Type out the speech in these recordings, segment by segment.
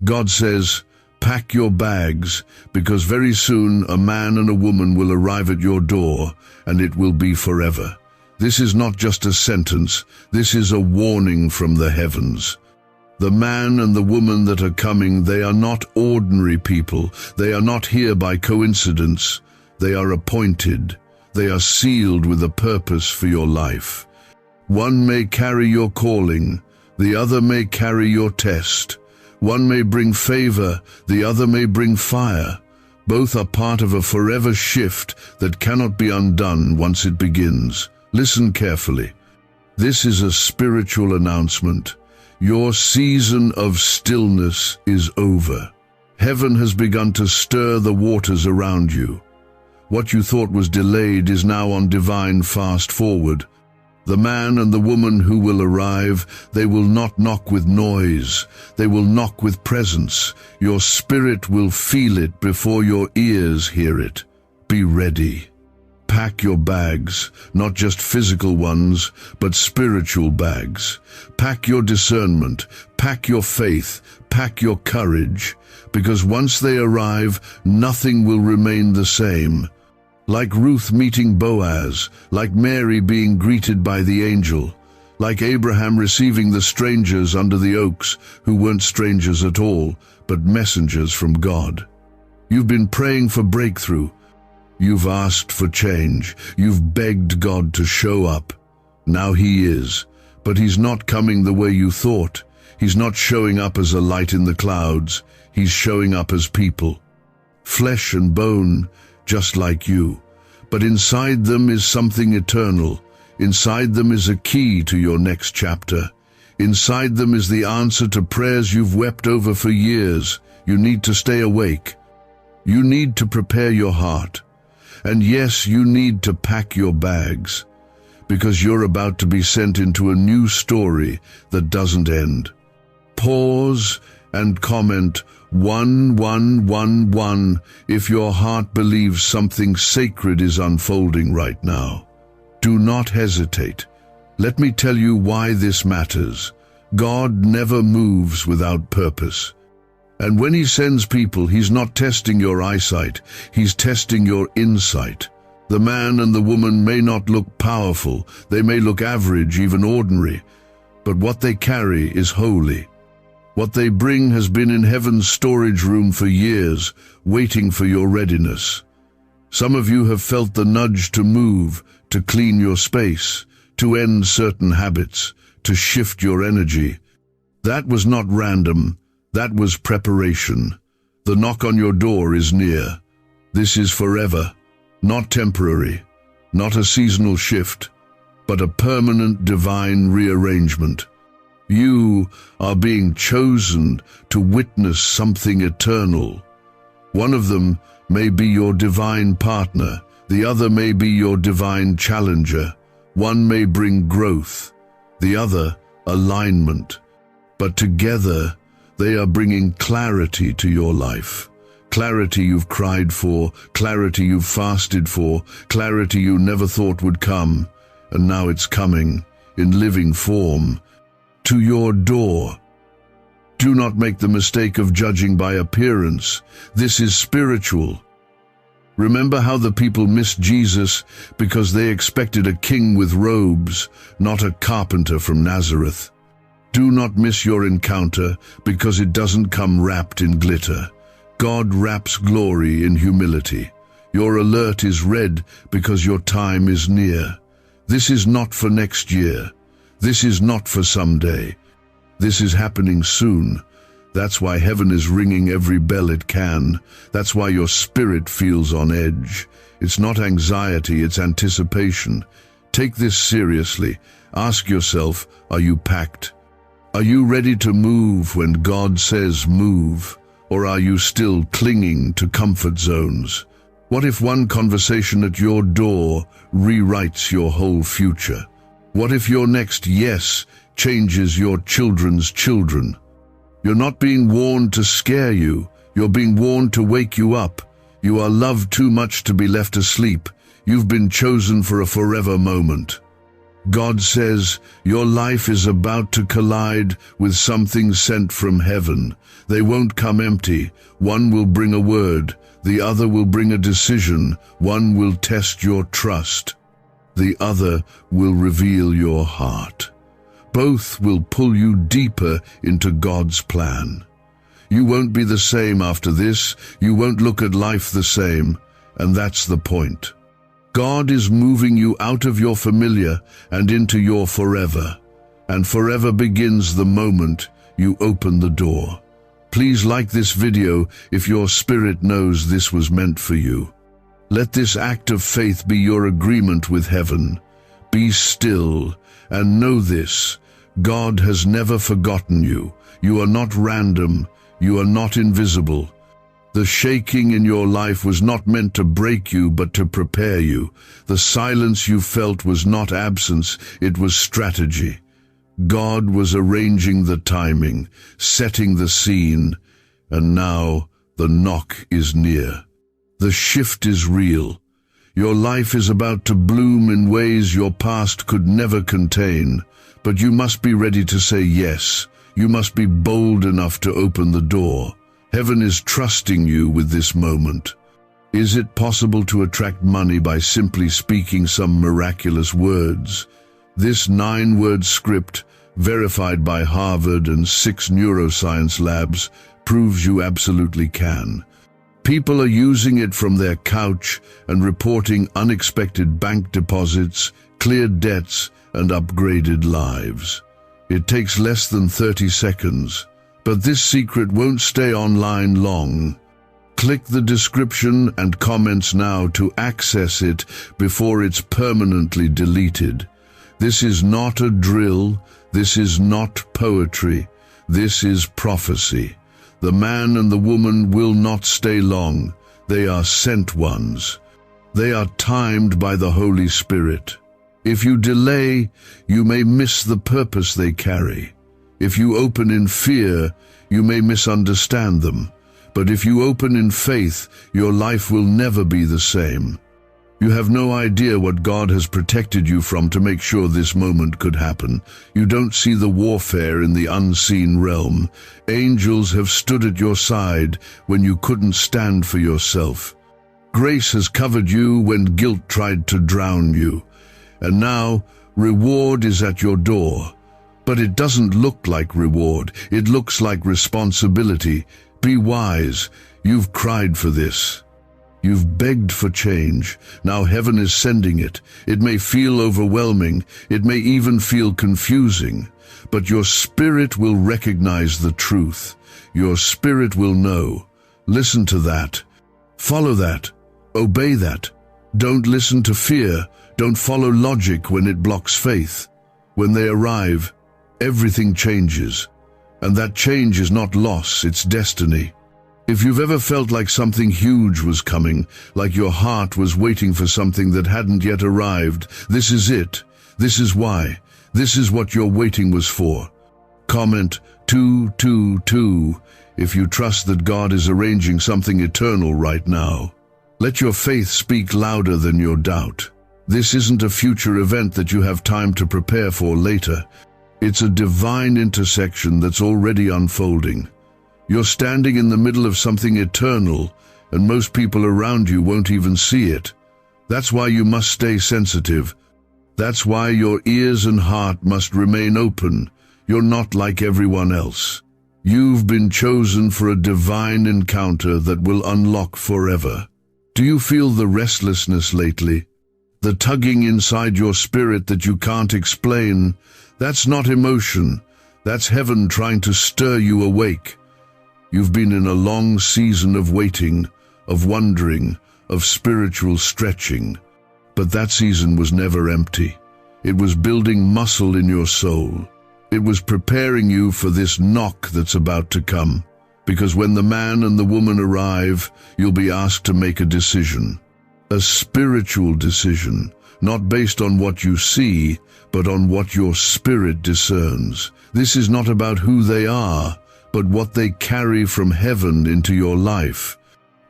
God says, pack your bags, because very soon a man and a woman will arrive at your door, and it will be forever. This is not just a sentence, this is a warning from the heavens. The man and the woman that are coming, they are not ordinary people. They are not here by coincidence. They are appointed. They are sealed with a purpose for your life. One may carry your calling, the other may carry your test. One may bring favor, the other may bring fire. Both are part of a forever shift that cannot be undone once it begins. Listen carefully. This is a spiritual announcement. Your season of stillness is over. Heaven has begun to stir the waters around you. What you thought was delayed is now on divine fast forward. The man and the woman who will arrive, they will not knock with noise. They will knock with presence. Your spirit will feel it before your ears hear it. Be ready. Pack your bags, not just physical ones, but spiritual bags. Pack your discernment, pack your faith, pack your courage, because once they arrive, nothing will remain the same. Like Ruth meeting Boaz, like Mary being greeted by the angel, like Abraham receiving the strangers under the oaks who weren't strangers at all, but messengers from God. You've been praying for breakthrough. You've asked for change. You've begged God to show up. Now He is, but He's not coming the way you thought. He's not showing up as a light in the clouds. He's showing up as people. Flesh and bone, just like you. But inside them is something eternal. Inside them is a key to your next chapter. Inside them is the answer to prayers you've wept over for years. You need to stay awake. You need to prepare your heart. And yes, you need to pack your bags, because you're about to be sent into a new story that doesn't end. Pause and comment 1111 if your heart believes something sacred is unfolding right now. Do not hesitate. Let me tell you why this matters. God never moves without purpose. And when He sends people, He's not testing your eyesight, He's testing your insight. The man and the woman may not look powerful, they may look average, even ordinary, but what they carry is holy. What they bring has been in heaven's storage room for years, waiting for your readiness. Some of you have felt the nudge to move, to clean your space, to end certain habits, to shift your energy. That was not random. That was preparation. The knock on your door is near. This is forever, not temporary, not a seasonal shift, but a permanent divine rearrangement. You are being chosen to witness something eternal. One of them may be your divine partner, the other may be your divine challenger. One may bring growth, the other alignment, but together they are bringing clarity to your life. Clarity you've cried for, clarity you've fasted for, clarity you never thought would come, and now it's coming in living form to your door. Do not make the mistake of judging by appearance. This is spiritual. Remember how the people missed Jesus because they expected a king with robes, not a carpenter from Nazareth. Do not miss your encounter because it doesn't come wrapped in glitter. God wraps glory in humility. Your alert is red because your time is near. This is not for next year. This is not for someday. This is happening soon. That's why heaven is ringing every bell it can. That's why your spirit feels on edge. It's not anxiety, it's anticipation. Take this seriously. Ask yourself, are you packed? Are you ready to move when God says move? Or are you still clinging to comfort zones? What if one conversation at your door rewrites your whole future? What if your next yes changes your children's children? You're not being warned to scare you. You're being warned to wake you up. You are loved too much to be left asleep. You've been chosen for a forever moment. God says, your life is about to collide with something sent from heaven. They won't come empty. One will bring a word, the other will bring a decision. One will test your trust, the other will reveal your heart. Both will pull you deeper into God's plan. You won't be the same after this. You won't look at life the same, and that's the point. God is moving you out of your familiar and into your forever, and forever begins the moment you open the door. Please like this video if your spirit knows this was meant for you. Let this act of faith be your agreement with heaven. Be still and know this: God has never forgotten you. You are not random. You are not invisible. The shaking in your life was not meant to break you, but to prepare you. The silence you felt was not absence, it was strategy. God was arranging the timing, setting the scene, and now the knock is near. The shift is real. Your life is about to bloom in ways your past could never contain, but you must be ready to say yes. You must be bold enough to open the door. Heaven is trusting you with this moment. Is it possible to attract money by simply speaking some miraculous words? This 9-word script, verified by Harvard and 6 neuroscience labs, proves you absolutely can. People are using it from their couch and reporting unexpected bank deposits, cleared debts, and upgraded lives. It takes less than 30 seconds. But this secret won't stay online long. Click the description and comments now to access it before it's permanently deleted. This is not a drill. This is not poetry. This is prophecy. The man and the woman will not stay long. They are sent ones. They are timed by the Holy Spirit. If you delay, you may miss the purpose they carry. If you open in fear, you may misunderstand them. But if you open in faith, your life will never be the same. You have no idea what God has protected you from to make sure this moment could happen. You don't see the warfare in the unseen realm. Angels have stood at your side when you couldn't stand for yourself. Grace has covered you when guilt tried to drown you. And now, reward is at your door. But it doesn't look like reward. It looks like responsibility. Be wise. You've cried for this. You've begged for change. Now heaven is sending it. It may feel overwhelming. It may even feel confusing. But your spirit will recognize the truth. Your spirit will know. Listen to that. Follow that. Obey that. Don't listen to fear. Don't follow logic when it blocks faith. When they arrive, everything changes. And that change is not loss, it's destiny. If you've ever felt like something huge was coming, like your heart was waiting for something that hadn't yet arrived, this is it. This is why. This is what your waiting was for. Comment 222 if you trust that God is arranging something eternal right now. Let your faith speak louder than your doubt. This isn't a future event that you have time to prepare for later. It's a divine intersection that's already unfolding. You're standing in the middle of something eternal, and most people around you won't even see it. That's why you must stay sensitive. That's why your ears and heart must remain open. You're not like everyone else. You've been chosen for a divine encounter that will unlock forever. Do you feel the restlessness lately? The tugging inside your spirit that you can't explain? That's not emotion. That's heaven trying to stir you awake. You've been in a long season of waiting, of wondering, of spiritual stretching. But that season was never empty. It was building muscle in your soul. It was preparing you for this knock that's about to come. Because when the man and the woman arrive, you'll be asked to make a decision. A spiritual decision, not based on what you see, but on what your spirit discerns. This is not about who they are, but what they carry from heaven into your life.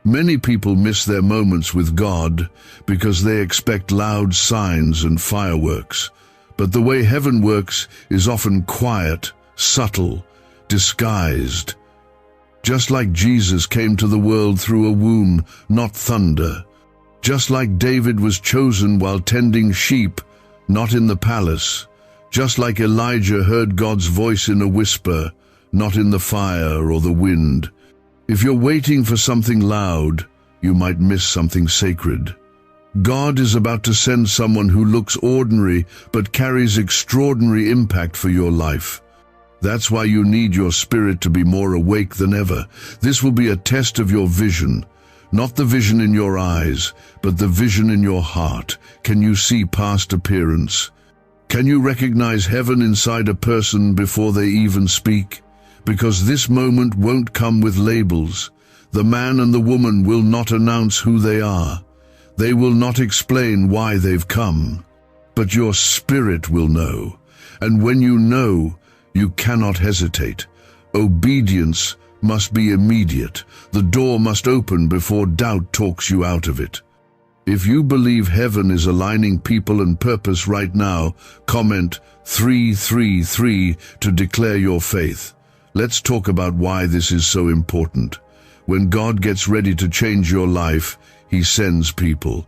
Many people miss their moments with God because they expect loud signs and fireworks. But the way heaven works is often quiet, subtle, disguised. Just like Jesus came to the world through a womb, not thunder. Just like David was chosen while tending sheep, not in the palace. Just like Elijah heard God's voice in a whisper, not in the fire or the wind. If you're waiting for something loud, you might miss something sacred. God is about to send someone who looks ordinary but carries extraordinary impact for your life. That's why you need your spirit to be more awake than ever. This will be a test of your vision. Not the vision in your eyes, but the vision in your heart. Can you see past appearance? Can you recognize heaven inside a person before they even speak? Because this moment won't come with labels. The man and the woman will not announce who they are. They will not explain why they've come. But your spirit will know. And when you know, you cannot hesitate. Obedience must be immediate. The door must open before doubt talks you out of it. If you believe heaven is aligning people and purpose right now, comment 333 to declare your faith. Let's talk about why this is so important. When God gets ready to change your life, He sends people.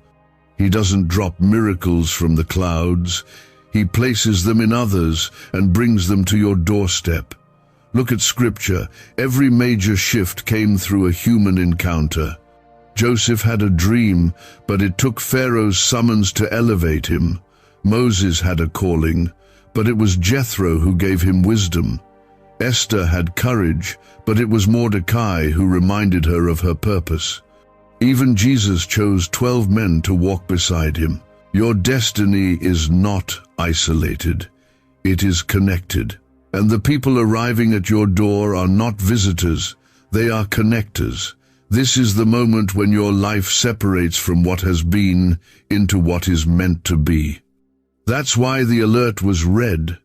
He doesn't drop miracles from the clouds. He places them in others and brings them to your doorstep. Look at Scripture. Every major shift came through a human encounter. Joseph had a dream, but it took Pharaoh's summons to elevate him. Moses had a calling, but it was Jethro who gave him wisdom. Esther had courage, but it was Mordecai who reminded her of her purpose. Even Jesus chose 12 men to walk beside him. Your destiny is not isolated. It is connected. And the people arriving at your door are not visitors, they are connectors. This is the moment when your life separates from what has been into what is meant to be. That's why the alert was red,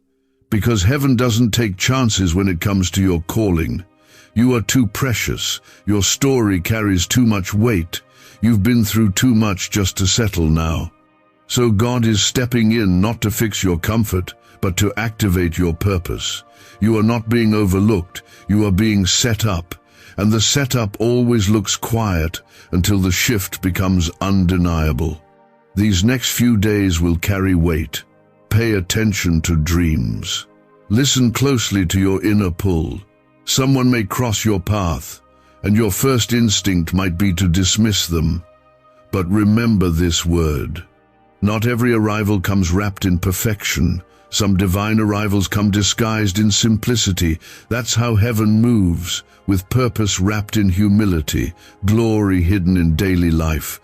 because heaven doesn't take chances when it comes to your calling. You are too precious. Your story carries too much weight. You've been through too much just to settle now. So God is stepping in not to fix your comfort, but to activate your purpose. You are not being overlooked. You are being set up. And the setup always looks quiet until the shift becomes undeniable. These next few days will carry weight. Pay attention to dreams. Listen closely to your inner pull. Someone may cross your path, and your first instinct might be to dismiss them. But remember this word. Not every arrival comes wrapped in perfection. Some divine arrivals come disguised in simplicity. That's how heaven moves, with purpose wrapped in humility, glory hidden in daily life.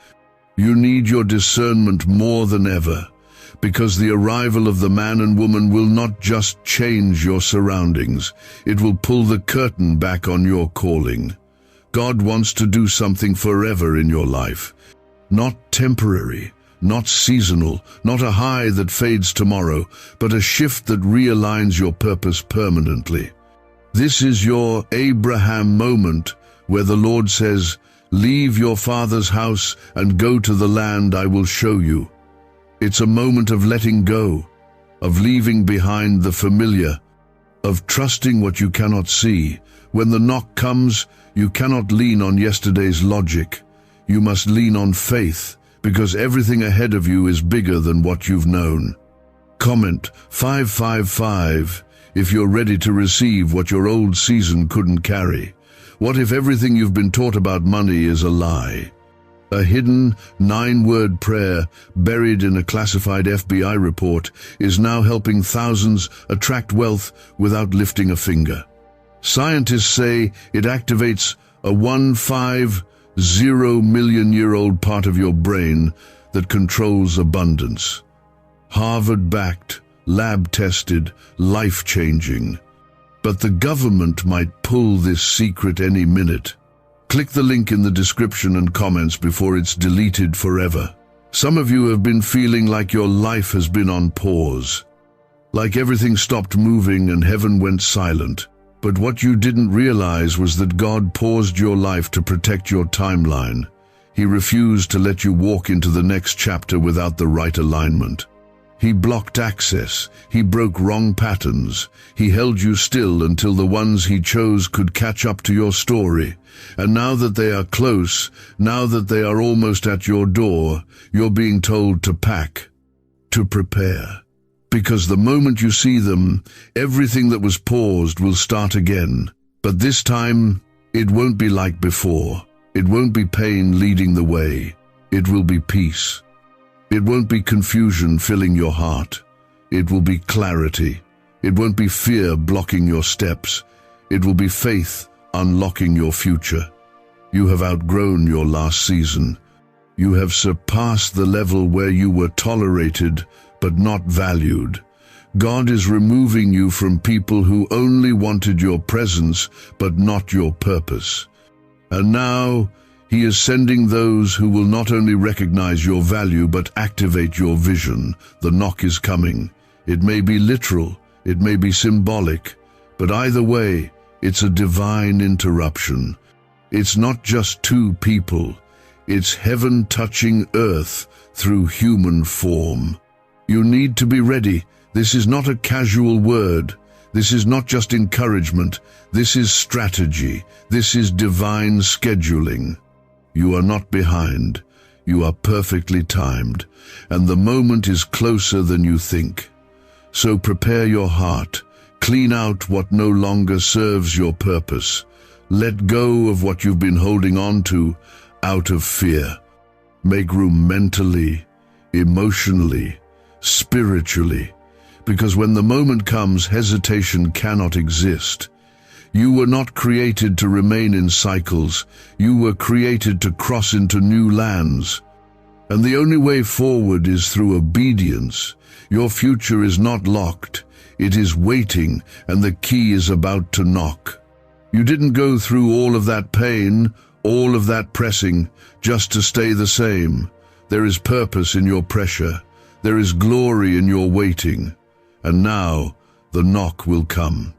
You need your discernment more than ever, because the arrival of the man and woman will not just change your surroundings, it will pull the curtain back on your calling. God wants to do something forever in your life, not temporary. Not seasonal, not a high that fades tomorrow, but a shift that realigns your purpose permanently. This is your Abraham moment, where the Lord says, "Leave your father's house and go to the land I will show you." It's a moment of letting go, of leaving behind the familiar, of trusting what you cannot see. When the knock comes, you cannot lean on yesterday's logic. You must lean on faith, because everything ahead of you is bigger than what you've known. Comment 555 if you're ready to receive what your old season couldn't carry. What if everything you've been taught about money is a lie? A hidden 9-word prayer buried in a classified FBI report is now helping thousands attract wealth without lifting a finger. Scientists say it activates a 150-million-year-old part of your brain that controls abundance. Harvard-backed, lab-tested, life-changing. But the government might pull this secret any minute. Click the link in the description and comments before it's deleted forever. Some of you have been feeling like your life has been on pause, like everything stopped moving and heaven went silent. But what you didn't realize was that God paused your life to protect your timeline. He refused to let you walk into the next chapter without the right alignment. He blocked access. He broke wrong patterns. He held you still until the ones he chose could catch up to your story. And now that they are close, now that they are almost at your door, you're being told to pack, to prepare. Because the moment you see them, everything that was paused will start again. But this time, it won't be like before. It won't be pain leading the way. It will be peace. It won't be confusion filling your heart. It will be clarity. It won't be fear blocking your steps. It will be faith unlocking your future. You have outgrown your last season. You have surpassed the level where you were tolerated but not valued. God is removing you from people who only wanted your presence but not your purpose. And now, He is sending those who will not only recognize your value but activate your vision. The knock is coming. It may be literal, it may be symbolic, but either way, it's a divine interruption. It's not just two people, it's heaven touching earth through human form. You need to be ready. This is not a casual word. This is not just encouragement. This is strategy. This is divine scheduling. You are not behind. You are perfectly timed, and the moment is closer than you think. So prepare your heart. Clean out what no longer serves your purpose. Let go of what you've been holding on to out of fear. Make room mentally, emotionally, spiritually, because when the moment comes, hesitation cannot exist. You were not created to remain in cycles. You were created to cross into new lands. And the only way forward is through obedience. Your future is not locked. It is waiting, and the key is about to knock. You didn't go through all of that pain, all of that pressing, just to stay the same. There is purpose in your pressure. There is glory in your waiting. And now, the knock will come.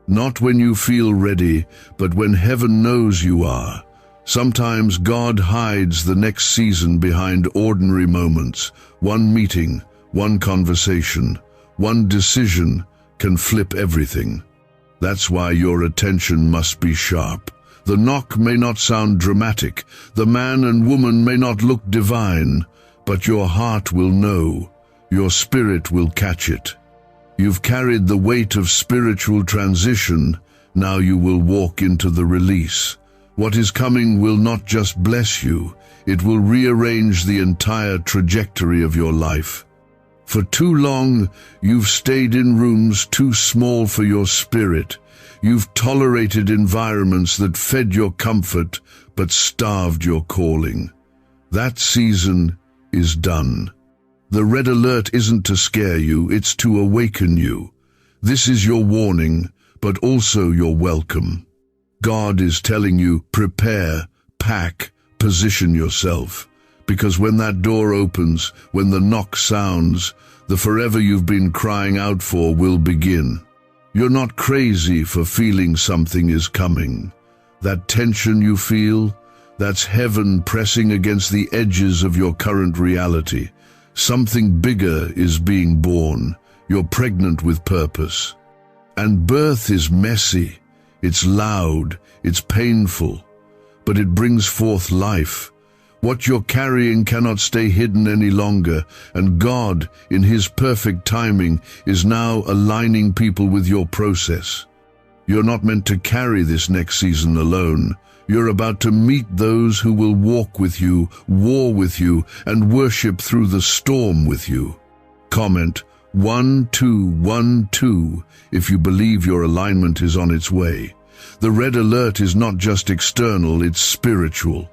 Not when you feel ready, but when heaven knows you are. Sometimes God hides the next season behind ordinary moments. One meeting, one conversation, one decision can flip everything. That's why your attention must be sharp. The knock may not sound dramatic. The man and woman may not look divine, but your heart will know. Your spirit will catch it. You've carried the weight of spiritual transition. Now you will walk into the release. What is coming will not just bless you, it will rearrange the entire trajectory of your life. For too long, you've stayed in rooms too small for your spirit. You've tolerated environments that fed your comfort but starved your calling. That season is done. The red alert isn't to scare you, it's to awaken you. This is your warning, but also your welcome. God is telling you, prepare, pack, position yourself. Because when that door opens, when the knock sounds, the forever you've been crying out for will begin. You're not crazy for feeling something is coming. That tension you feel, that's heaven pressing against the edges of your current reality. Something bigger is being born. You're pregnant with purpose. And birth is messy. It's loud. It's painful. But it brings forth life. What you're carrying cannot stay hidden any longer, and God, in His perfect timing, is now aligning people with your process. You're not meant to carry this next season alone. You're about to meet those who will walk with you, war with you, and worship through the storm with you. Comment 1212 if you believe your alignment is on its way. The red alert is not just external, it's spiritual.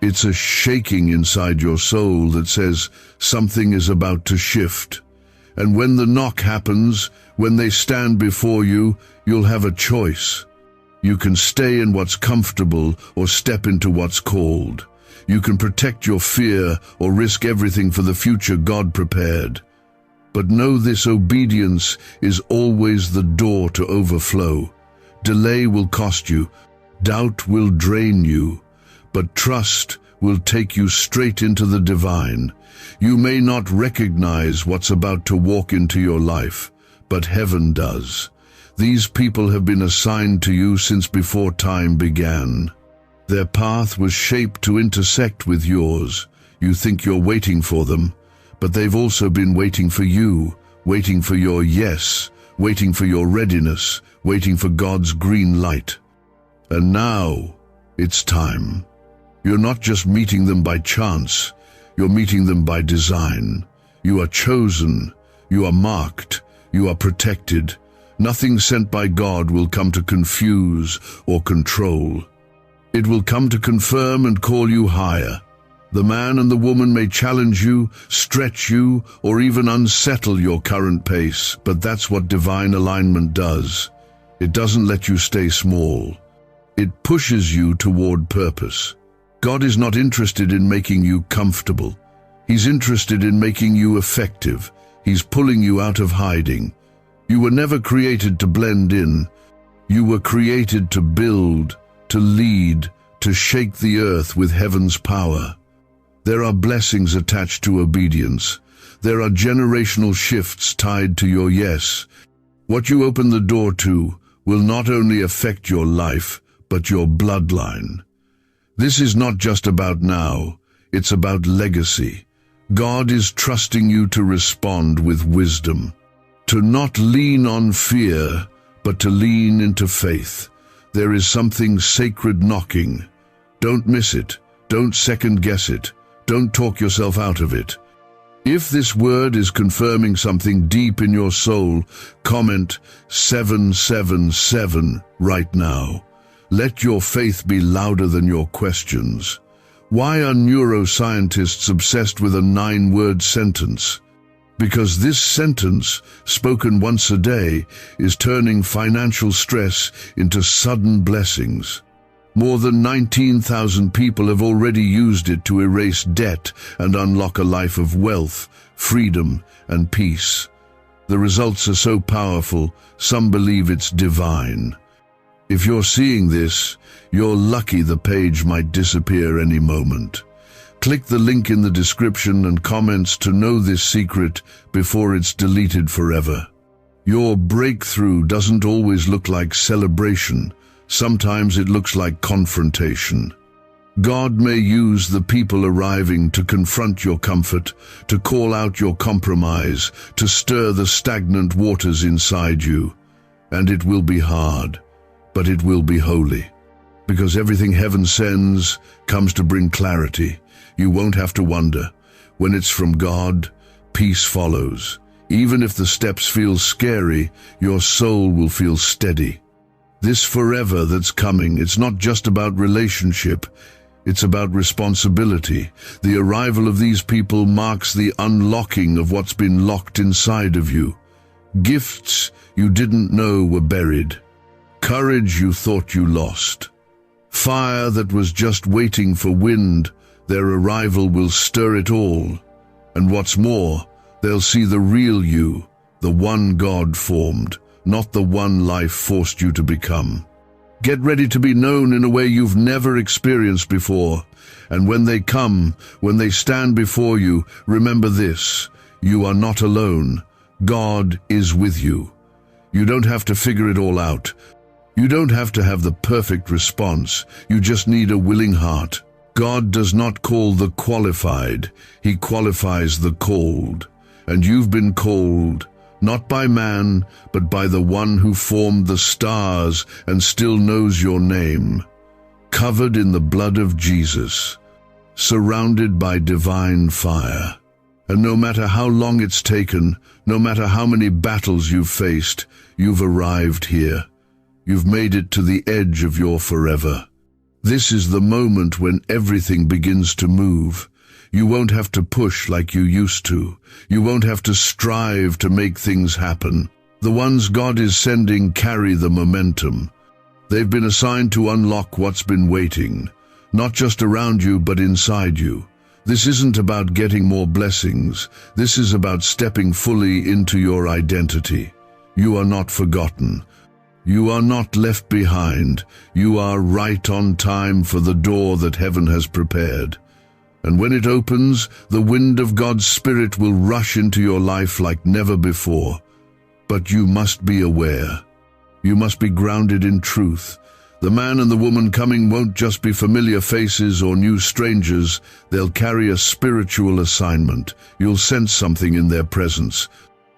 It's a shaking inside your soul that says something is about to shift. And when the knock happens, when they stand before you, you'll have a choice. You can stay in what's comfortable or step into what's called. You can protect your fear or risk everything for the future God prepared. But know this: obedience is always the door to overflow. Delay will cost you, doubt will drain you, but trust will take you straight into the divine. You may not recognize what's about to walk into your life, but heaven does. These people have been assigned to you since before time began. Their path was shaped to intersect with yours. You think you're waiting for them, but they've also been waiting for you, waiting for your yes, waiting for your readiness, waiting for God's green light. And now, it's time. You're not just meeting them by chance, you're meeting them by design. You are chosen, you are marked, you are protected. Nothing sent by God will come to confuse or control. It will come to confirm and call you higher. The man and the woman may challenge you, stretch you, or even unsettle your current pace, but that's what divine alignment does. It doesn't let you stay small. It pushes you toward purpose. God is not interested in making you comfortable. He's interested in making you effective. He's pulling you out of hiding. You were never created to blend in. You were created to build, to lead, to shake the earth with heaven's power. There are blessings attached to obedience. There are generational shifts tied to your yes. What you open the door to will not only affect your life, but your bloodline. This is not just about now, it's about legacy. God is trusting you to respond with wisdom, to not lean on fear, but to lean into faith. There is something sacred knocking. Don't miss it. Don't second guess it. Don't talk yourself out of it. If this word is confirming something deep in your soul, comment 777 right now. Let your faith be louder than your questions. Why are neuroscientists obsessed with a 9-word sentence? Because this sentence, spoken once a day, is turning financial stress into sudden blessings. More than 19,000 people have already used it to erase debt and unlock a life of wealth, freedom, and peace. The results are so powerful, some believe it's divine. If you're seeing this, you're lucky. The page might disappear any moment. Click the link in the description and comments to know this secret before it's deleted forever. Your breakthrough doesn't always look like celebration. Sometimes it looks like confrontation. God may use the people arriving to confront your comfort, to call out your compromise, to stir the stagnant waters inside you. And it will be hard, but it will be holy. Because everything heaven sends comes to bring clarity. You won't have to wonder. When it's from God, peace follows. Even if the steps feel scary, your soul will feel steady. This forever that's coming, it's not just about relationship, it's about responsibility. The arrival of these people marks the unlocking of what's been locked inside of you. Gifts you didn't know were buried. Courage you thought you lost. Fire that was just waiting for wind, their arrival will stir it all. And what's more, they'll see the real you, the one God formed, not the one life forced you to become. Get ready to be known in a way you've never experienced before. And when they come, when they stand before you, remember this: you are not alone. God is with you. You don't have to figure it all out. You don't have to have the perfect response. You just need a willing heart. God does not call the qualified. He qualifies the called. And you've been called, not by man, but by the one who formed the stars and still knows your name. Covered in the blood of Jesus, surrounded by divine fire. And no matter how long it's taken, no matter how many battles you've faced, you've arrived here. You've made it to the edge of your forever. This is the moment when everything begins to move. You won't have to push like you used to. You won't have to strive to make things happen. The ones God is sending carry the momentum. They've been assigned to unlock what's been waiting, not just around you, but inside you. This isn't about getting more blessings. This is about stepping fully into your identity. You are not forgotten. You are not left behind. You are right on time for the door that heaven has prepared. And when it opens, the wind of God's Spirit will rush into your life like never before. But you must be aware. You must be grounded in truth. The man and the woman coming won't just be familiar faces or new strangers. They'll carry a spiritual assignment. You'll sense something in their presence.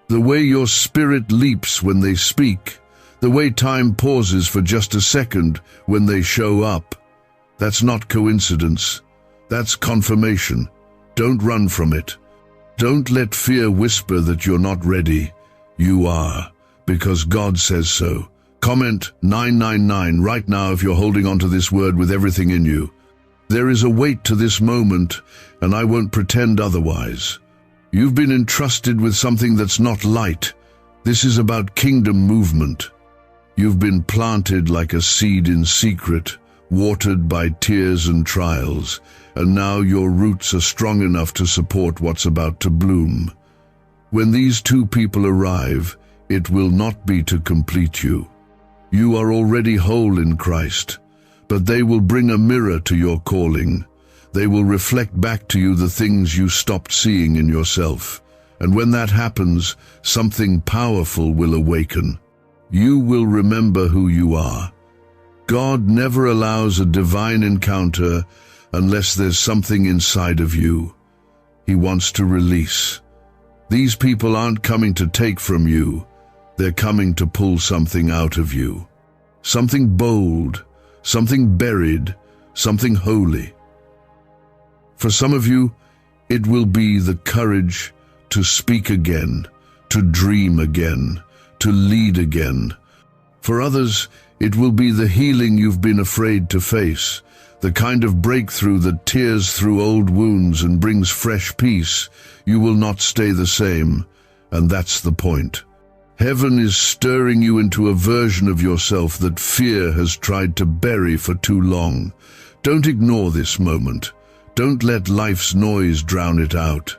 The way your spirit leaps when they speak, the way time pauses for just a second when they show up. That's not coincidence. That's confirmation. Don't run from it. Don't let fear whisper that you're not ready. You are, because God says so. Comment 999 right now if you're holding on to this word with everything in you. There is a weight to this moment, and I won't pretend otherwise. You've been entrusted with something that's not light. This is about kingdom movement. You've been planted like a seed in secret, watered by tears and trials, and now your roots are strong enough to support what's about to bloom. When these two people arrive, it will not be to complete you. You are already whole in Christ, but they will bring a mirror to your calling. They will reflect back to you the things you stopped seeing in yourself. And when that happens, something powerful will awaken. You will remember who you are. God never allows a divine encounter unless there's something inside of you He wants to release. These people aren't coming to take from you. They're coming to pull something out of you. Something bold, something buried, something holy. For some of you, it will be the courage to speak again, to dream again, to lead again. For others, it will be the healing you've been afraid to face, the kind of breakthrough that tears through old wounds and brings fresh peace. You will not stay the same, and that's the point. Heaven is stirring you into a version of yourself that fear has tried to bury for too long. Don't ignore this moment. Don't let life's noise drown it out.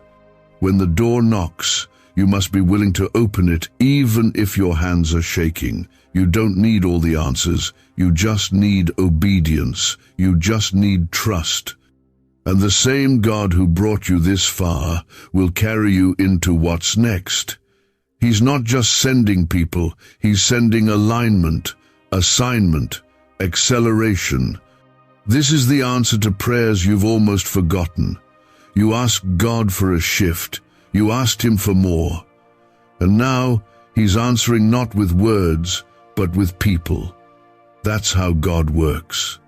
When the door knocks, you must be willing to open it even if your hands are shaking. You don't need all the answers. You just need obedience. You just need trust. And the same God who brought you this far will carry you into what's next. He's not just sending people, He's sending alignment, assignment, acceleration. This is the answer to prayers you've almost forgotten. You asked God for a shift. You asked Him for more. And now He's answering not with words, but with people. That's how God works.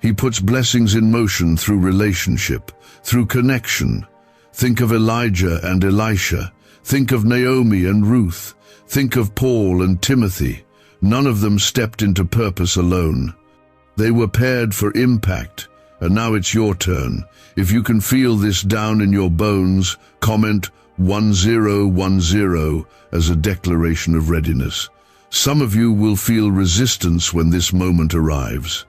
He puts blessings in motion through relationship, through connection. Think of Elijah and Elisha. Think of Naomi and Ruth. Think of Paul and Timothy. None of them stepped into purpose alone. They were paired for impact, and now it's your turn. If you can feel this down in your bones, comment 1010 as a declaration of readiness. Some of you will feel resistance when this moment arrives.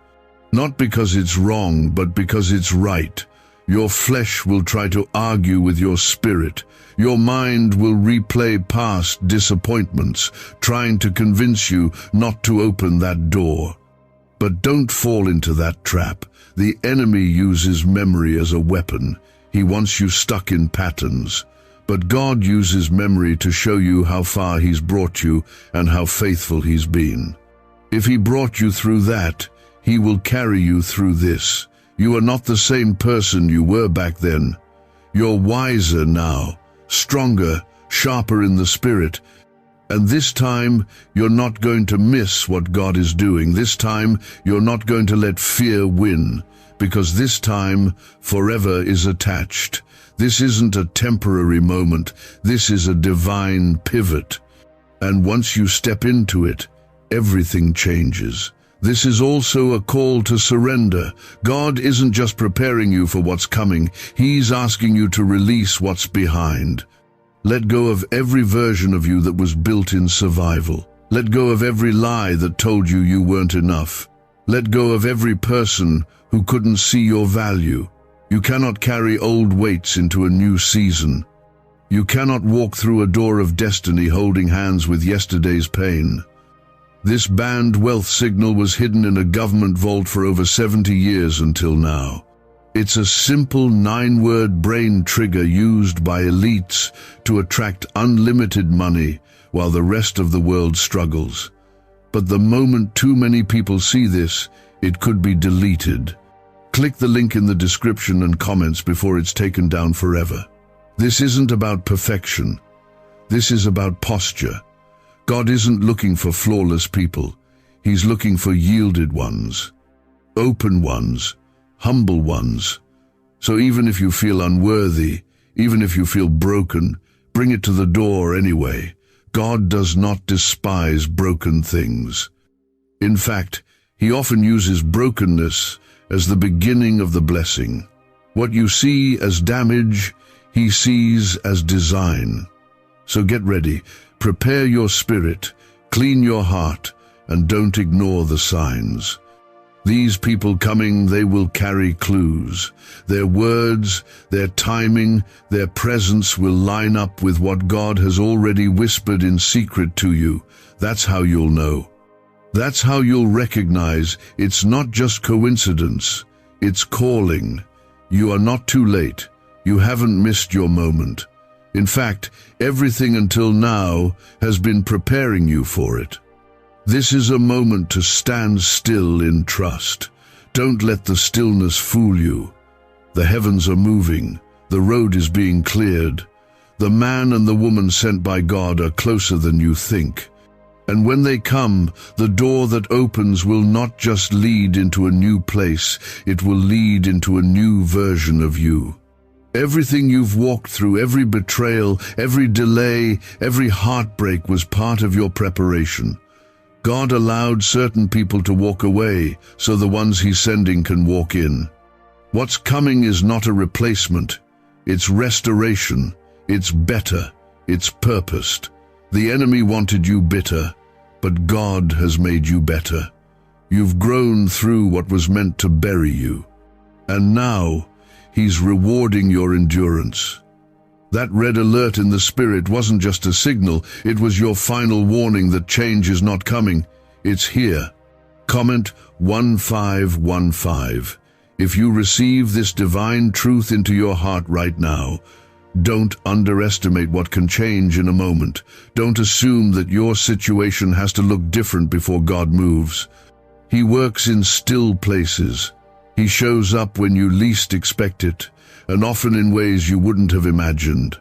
Not because it's wrong, but because it's right. Your flesh will try to argue with your spirit. Your mind will replay past disappointments, trying to convince you not to open that door. But don't fall into that trap. The enemy uses memory as a weapon. He wants you stuck in patterns. But God uses memory to show you how far He's brought you and how faithful He's been. If He brought you through that, He will carry you through this. You are not the same person you were back then. You're wiser now, stronger, sharper in the spirit. And this time, you're not going to miss what God is doing. This time, you're not going to let fear win, because this time, forever is attached. This isn't a temporary moment. This is a divine pivot. And once you step into it, everything changes. This is also a call to surrender. God isn't just preparing you for what's coming. He's asking you to release what's behind. Let go of every version of you that was built in survival. Let go of every lie that told you you weren't enough. Let go of every person who couldn't see your value. You cannot carry old weights into a new season. You cannot walk through a door of destiny holding hands with yesterday's pain. This banned wealth signal was hidden in a government vault for over 70 years until now. It's a simple 9-word brain trigger used by elites to attract unlimited money while the rest of the world struggles. But the moment too many people see this, it could be deleted. Click the link in the description and comments before it's taken down forever. This isn't about perfection. This is about posture. God isn't looking for flawless people. He's looking for yielded ones, open ones, humble ones. So even if you feel unworthy, even if you feel broken, bring it to the door anyway. God does not despise broken things. In fact, He often uses brokenness as the beginning of the blessing. What you see as damage, He sees as design. So get ready, prepare your spirit, clean your heart, and don't ignore the signs. These people coming, they will carry clues. Their words, their timing, their presence will line up with what God has already whispered in secret to you. That's how you'll know. That's how you'll recognize it's not just coincidence, it's calling. You are not too late. You haven't missed your moment. In fact, everything until now has been preparing you for it. This is a moment to stand still in trust. Don't let the stillness fool you. The heavens are moving. The road is being cleared. The man and the woman sent by God are closer than you think. And when they come, the door that opens will not just lead into a new place, it will lead into a new version of you. Everything you've walked through, every betrayal, every delay, every heartbreak was part of your preparation. God allowed certain people to walk away so the ones He's sending can walk in. What's coming is not a replacement. It's restoration. It's better. It's purposed. The enemy wanted you bitter, but God has made you better. You've grown through what was meant to bury you. And now, He's rewarding your endurance. That red alert in the spirit wasn't just a signal, it was your final warning that change is not coming. It's here. Comment 1515. If you receive this divine truth into your heart right now, don't underestimate what can change in a moment. Don't assume that your situation has to look different before God moves. He works in still places. He shows up when you least expect it, and often in ways you wouldn't have imagined.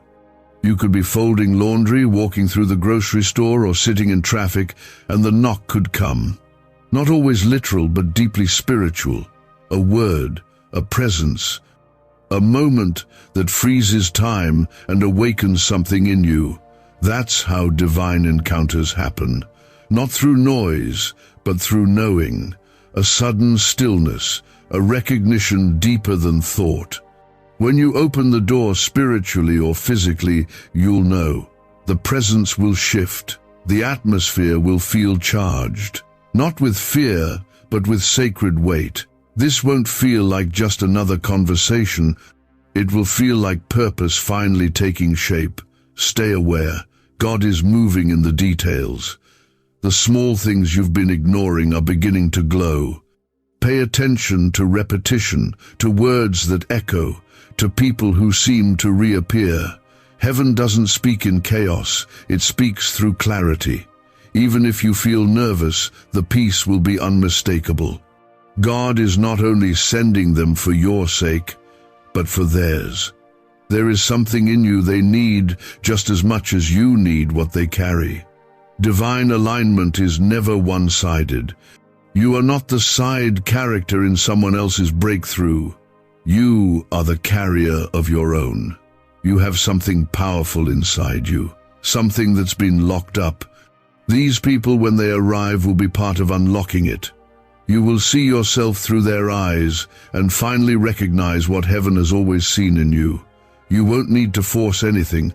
You could be folding laundry, walking through the grocery store, or sitting in traffic, and the knock could come. Not always literal, but deeply spiritual. A word, a presence, a moment that freezes time and awakens something in you. That's how divine encounters happen. Not through noise, but through knowing. A sudden stillness, a recognition deeper than thought. When you open the door spiritually or physically, you'll know. The presence will shift. The atmosphere will feel charged. Not with fear, but with sacred weight. This won't feel like just another conversation. It will feel like purpose finally taking shape. Stay aware. God is moving in the details. The small things you've been ignoring are beginning to glow. Pay attention to repetition, to words that echo, to people who seem to reappear. Heaven doesn't speak in chaos, it speaks through clarity. Even if you feel nervous, the peace will be unmistakable. God is not only sending them for your sake, but for theirs. There is something in you they need just as much as you need what they carry. Divine alignment is never one-sided. You are not the side character in someone else's breakthrough. You are the carrier of your own. You have something powerful inside you, something that's been locked up. These people, when they arrive, will be part of unlocking it. You will see yourself through their eyes and finally recognize what heaven has always seen in you. You won't need to force anything.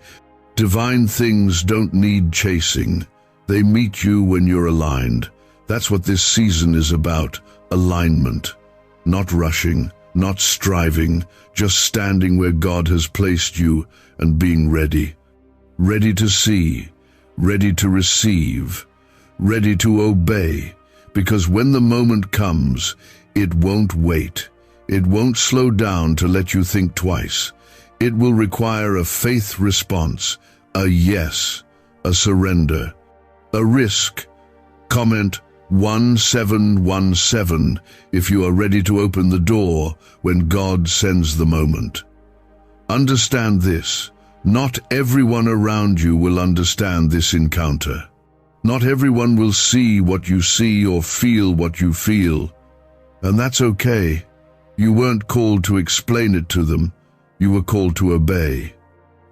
Divine things don't need chasing. They meet you when you're aligned. That's what this season is about, alignment. Not rushing, not striving, just standing where God has placed you and being ready. Ready to see, ready to receive, ready to obey. Because when the moment comes, it won't wait. It won't slow down to let you think twice. It will require a faith response, a yes, a surrender, a risk. Comment 1717 if you are ready to open the door when God sends the moment. Understand this. Not everyone around you will understand this encounter. Not everyone will see what you see or feel what you feel. And that's okay. You weren't called to explain it to them. You were called to obey.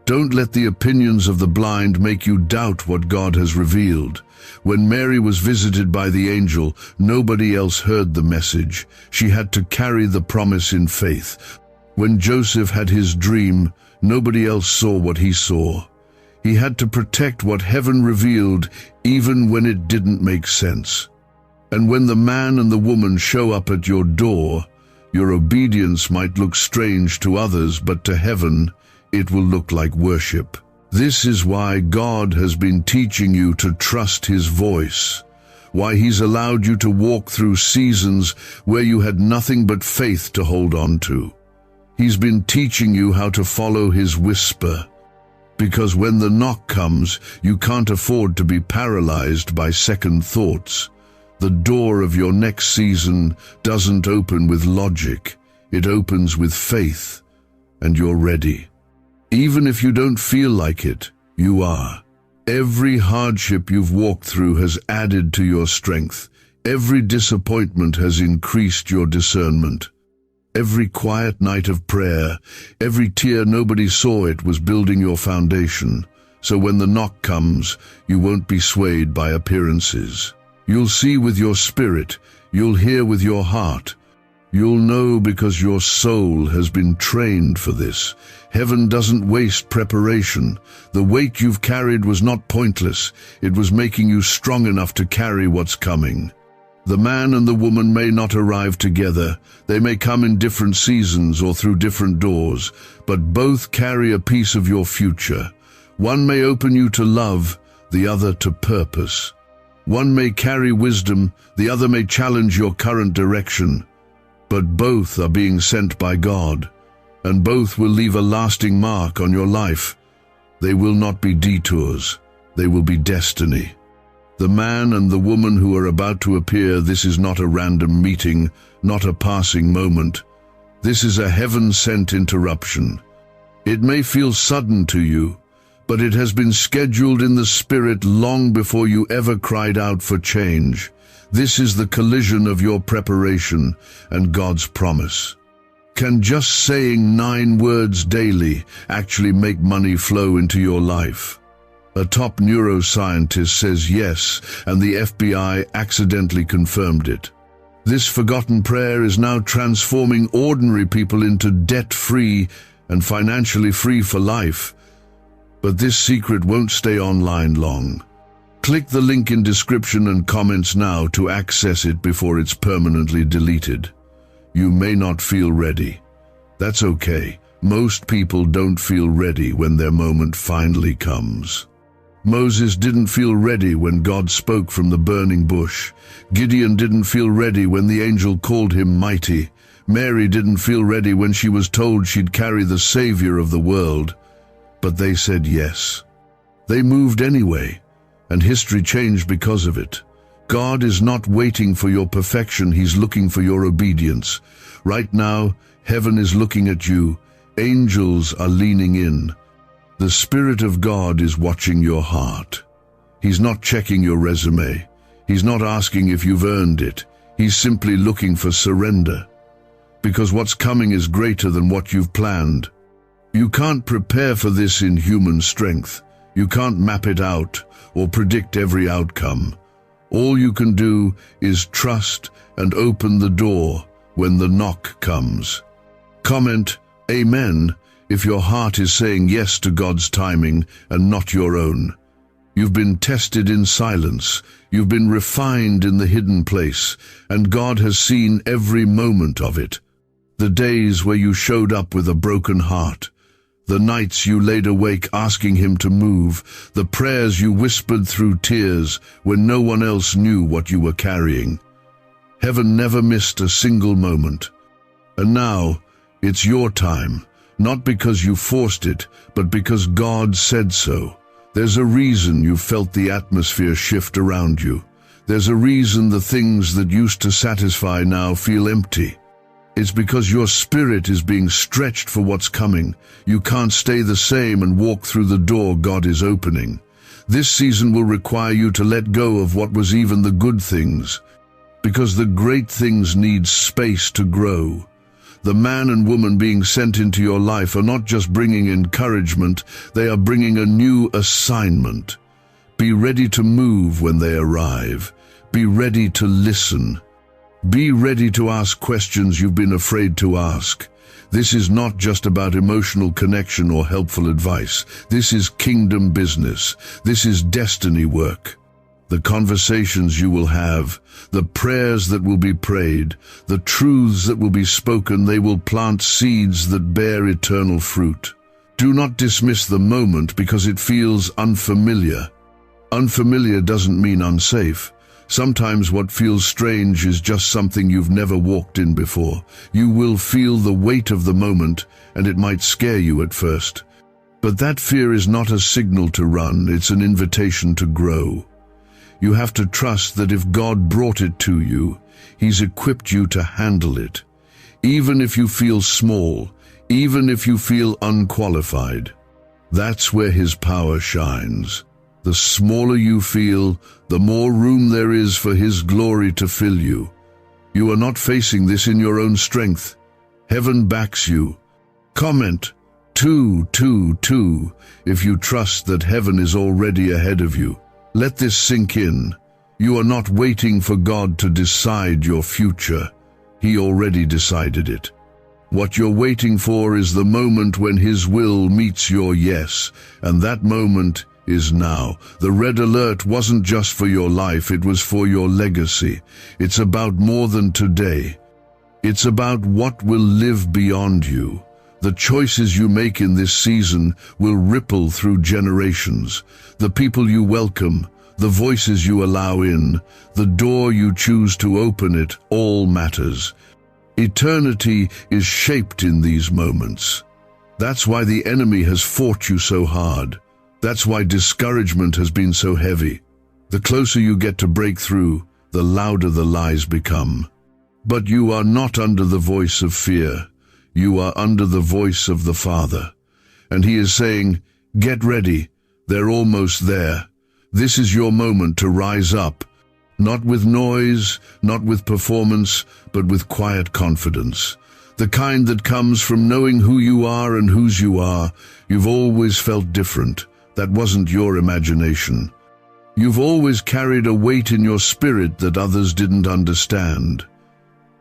Don't let the opinions of the blind make you doubt what God has revealed. When Mary was visited by the angel, nobody else heard the message. She had to carry the promise in faith. When Joseph had his dream, nobody else saw what he saw. He had to protect what heaven revealed, even when it didn't make sense. And when the man and the woman show up at your door, your obedience might look strange to others, but to heaven, it will look like worship. This is why God has been teaching you to trust His voice, why He's allowed you to walk through seasons where you had nothing but faith to hold on to. He's been teaching you how to follow His whisper, because when the knock comes, you can't afford to be paralyzed by second thoughts. The door of your next season doesn't open with logic, it opens with faith, and you're ready. Even if you don't feel like it, you are. Every hardship you've walked through has added to your strength. Every disappointment has increased your discernment. Every quiet night of prayer, every tear nobody saw it was building your foundation. So when the knock comes, you won't be swayed by appearances. You'll see with your spirit, you'll hear with your heart. You'll know because your soul has been trained for this. Heaven doesn't waste preparation. The weight you've carried was not pointless. It was making you strong enough to carry what's coming. The man and the woman may not arrive together. They may come in different seasons or through different doors, but both carry a piece of your future. One may open you to love, the other to purpose. One may carry wisdom, the other may challenge your current direction. But both are being sent by God, and both will leave a lasting mark on your life. They will not be detours, they will be destiny. The man and the woman who are about to appear, this is not a random meeting, not a passing moment. This is a heaven-sent interruption. It may feel sudden to you, but it has been scheduled in the spirit long before you ever cried out for change. This is the collision of your preparation and God's promise. Can just saying 9 words daily actually make money flow into your life? A top neuroscientist says yes, and the FBI accidentally confirmed it. This forgotten prayer is now transforming ordinary people into debt-free and financially free for life. But this secret won't stay online long. Click the link in description and comments now to access it before it's permanently deleted. You may not feel ready. That's okay. Most people don't feel ready when their moment finally comes. Moses didn't feel ready when God spoke from the burning bush. Gideon didn't feel ready when the angel called him mighty. Mary didn't feel ready when she was told she'd carry the Savior of the world. But they said yes. They moved anyway. And history changed because of it. God is not waiting for your perfection, He's looking for your obedience. Right now, heaven is looking at you. Angels are leaning in. The Spirit of God is watching your heart. He's not checking your resume. He's not asking if you've earned it. He's simply looking for surrender. Because what's coming is greater than what you've planned. You can't prepare for this in human strength. You can't map it out or predict every outcome. All you can do is trust and open the door when the knock comes. Comment Amen if your heart is saying yes to God's timing and not your own. You've been tested in silence. You've been refined in the hidden place, and God has seen every moment of it. The days where you showed up with a broken heart, the nights you laid awake asking Him to move, the prayers you whispered through tears when no one else knew what you were carrying. Heaven never missed a single moment. And now, it's your time, not because you forced it, but because God said so. There's a reason you felt the atmosphere shift around you. There's a reason the things that used to satisfy now feel empty. It's because your spirit is being stretched for what's coming. You can't stay the same and walk through the door God is opening. This season will require you to let go of what was even the good things, because the great things need space to grow. The man and woman being sent into your life are not just bringing encouragement, they are bringing a new assignment. Be ready to move when they arrive. Be ready to listen. Be ready to ask questions you've been afraid to ask. This is not just about emotional connection or helpful advice. This is kingdom business. This is destiny work. The conversations you will have, the prayers that will be prayed, the truths that will be spoken, they will plant seeds that bear eternal fruit. Do not dismiss the moment because it feels unfamiliar. Unfamiliar doesn't mean unsafe. Sometimes what feels strange is just something you've never walked in before. You will feel the weight of the moment, and it might scare you at first. But that fear is not a signal to run, it's an invitation to grow. You have to trust that if God brought it to you, He's equipped you to handle it. Even if you feel small, even if you feel unqualified, that's where His power shines. The smaller you feel, the more room there is for His glory to fill you. You are not facing this in your own strength. Heaven backs you. Comment 222 if you trust that heaven is already ahead of you. Let this sink in. You are not waiting for God to decide your future. He already decided it. What you're waiting for is the moment when His will meets your yes, and that moment is now. The red alert wasn't just for your life, it was for your legacy. It's about more than today. It's about what will live beyond you. The choices you make in this season will ripple through generations. The people you welcome, the voices you allow in, the door you choose to open, it all matters. Eternity is shaped in these moments. That's why the enemy has fought you so hard. That's why discouragement has been so heavy. The closer you get to breakthrough, the louder the lies become. But you are not under the voice of fear. You are under the voice of the Father. And He is saying, get ready, they're almost there. This is your moment to rise up, not with noise, not with performance, but with quiet confidence. The kind that comes from knowing who you are and whose you are. You've always felt different. That wasn't your imagination. You've always carried a weight in your spirit that others didn't understand.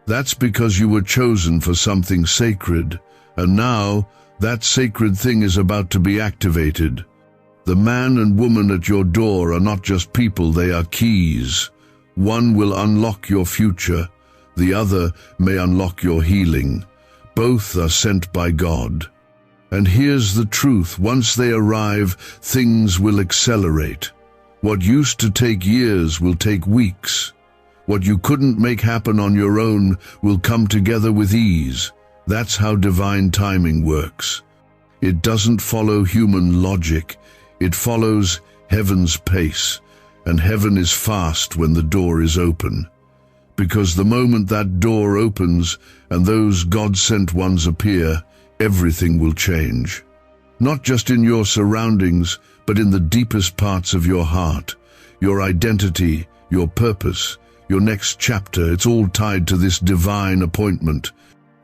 That's because you were chosen for something sacred, and now that sacred thing is about to be activated. The man and woman at your door are not just people, they are keys. One will unlock your future, the other may unlock your healing. Both are sent by God. And here's the truth, once they arrive, things will accelerate. What used to take years will take weeks. What you couldn't make happen on your own will come together with ease. That's how divine timing works. It doesn't follow human logic. It follows heaven's pace. And heaven is fast when the door is open. Because the moment that door opens and those God-sent ones appear, everything will change. Not just in your surroundings, but in the deepest parts of your heart. Your identity, your purpose, your next chapter, it's all tied to this divine appointment.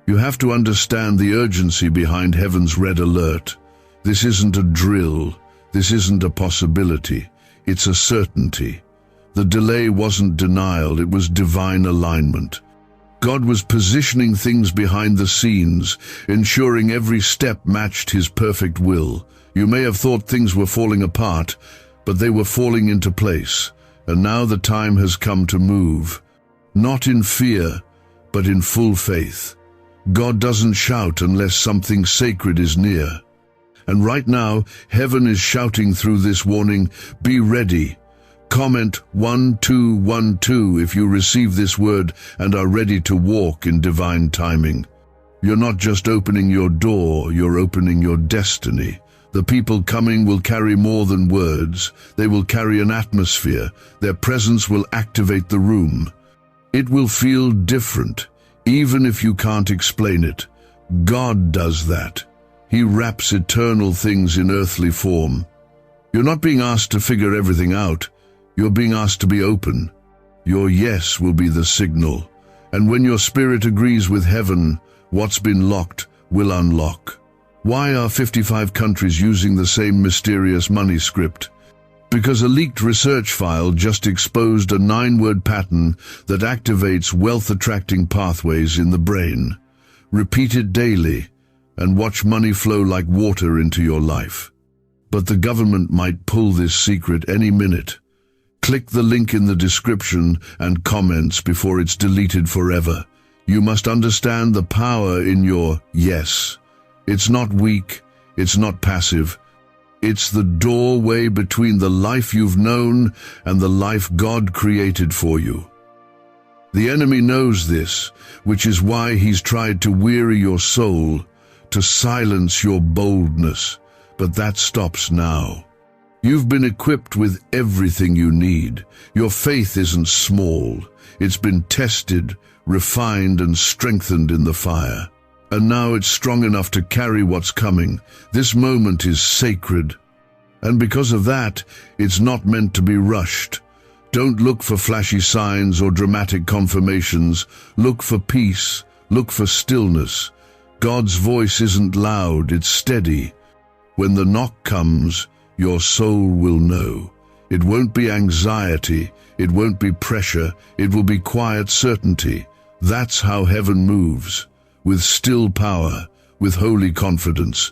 You have to understand the urgency behind heaven's red alert. This isn't a drill. This isn't a possibility. It's a certainty. The delay wasn't denial, it was divine alignment. God was positioning things behind the scenes, ensuring every step matched His perfect will. You may have thought things were falling apart, but they were falling into place. And now the time has come to move. Not in fear, but in full faith. God doesn't shout unless something sacred is near. And right now, heaven is shouting through this warning, be ready. Comment 1212 if you receive this word and are ready to walk in divine timing. You're not just opening your door, you're opening your destiny. The people coming will carry more than words. They will carry an atmosphere. Their presence will activate the room. It will feel different, even if you can't explain it. God does that. He wraps eternal things in earthly form. You're not being asked to figure everything out. You're being asked to be open. Your yes will be the signal. And when your spirit agrees with heaven, what's been locked will unlock. Why are 55 countries using the same mysterious money script? Because a leaked research file just exposed a 9-word pattern that activates wealth-attracting pathways in the brain. Repeat it daily, and watch money flow like water into your life. But the government might pull this secret any minute. Click the link in the description and comments before it's deleted forever. You must understand the power in your yes. It's not weak, it's not passive. It's the doorway between the life you've known and the life God created for you. The enemy knows this, which is why he's tried to weary your soul, to silence your boldness. But that stops now. You've been equipped with everything you need. Your faith isn't small. It's been tested, refined, and strengthened in the fire. And now it's strong enough to carry what's coming. This moment is sacred. And because of that, it's not meant to be rushed. Don't look for flashy signs or dramatic confirmations. Look for peace. Look for stillness. God's voice isn't loud, it's steady. When the knock comes, your soul will know. It won't be anxiety. It won't be pressure. It will be quiet certainty. That's how heaven moves. With still power, with holy confidence.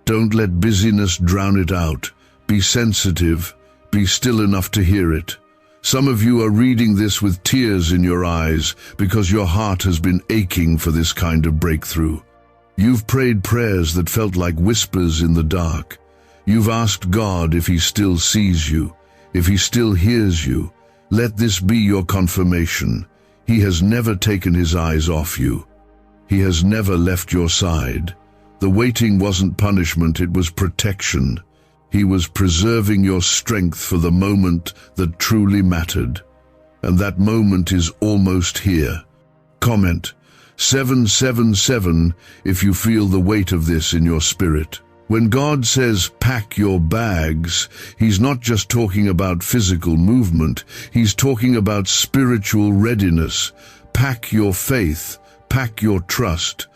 Don't let busyness drown it out. Be sensitive. Be still enough to hear it. Some of you are reading this with tears in your eyes because your heart has been aching for this kind of breakthrough. You've prayed prayers that felt like whispers in the dark. You've asked God if He still sees you, if He still hears you. Let this be your confirmation. He has never taken His eyes off you. He has never left your side. The waiting wasn't punishment, it was protection. He was preserving your strength for the moment that truly mattered. And that moment is almost here. Comment 777 if you feel the weight of this in your spirit. When God says pack your bags, He's not just talking about physical movement, He's talking about spiritual readiness. Pack your faith. Pack your trust.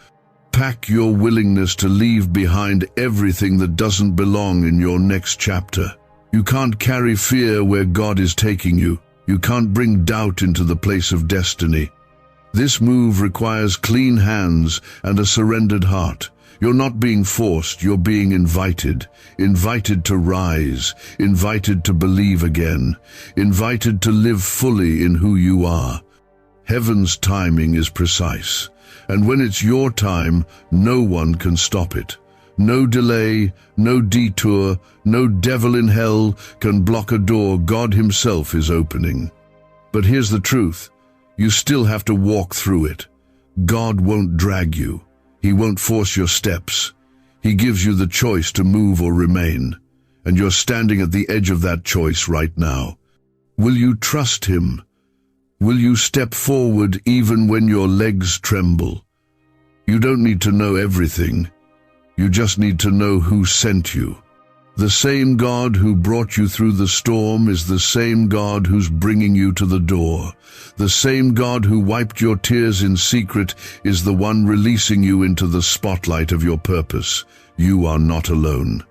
Pack your willingness to leave behind everything that doesn't belong in your next chapter. You can't carry fear where God is taking you. You can't bring doubt into the place of destiny. This move requires clean hands and a surrendered heart. You're not being forced, you're being invited. Invited to rise, invited to believe again, invited to live fully in who you are. Heaven's timing is precise, and when it's your time, no one can stop it. No delay, no detour, no devil in hell can block a door God Himself is opening. But here's the truth, you still have to walk through it. God won't drag you. He won't force your steps. He gives you the choice to move or remain, and you're standing at the edge of that choice right now. Will you trust Him? Will you step forward even when your legs tremble? You don't need to know everything. You just need to know who sent you. The same God who brought you through the storm is the same God who's bringing you to the door. The same God who wiped your tears in secret is the one releasing you into the spotlight of your purpose. You are not alone.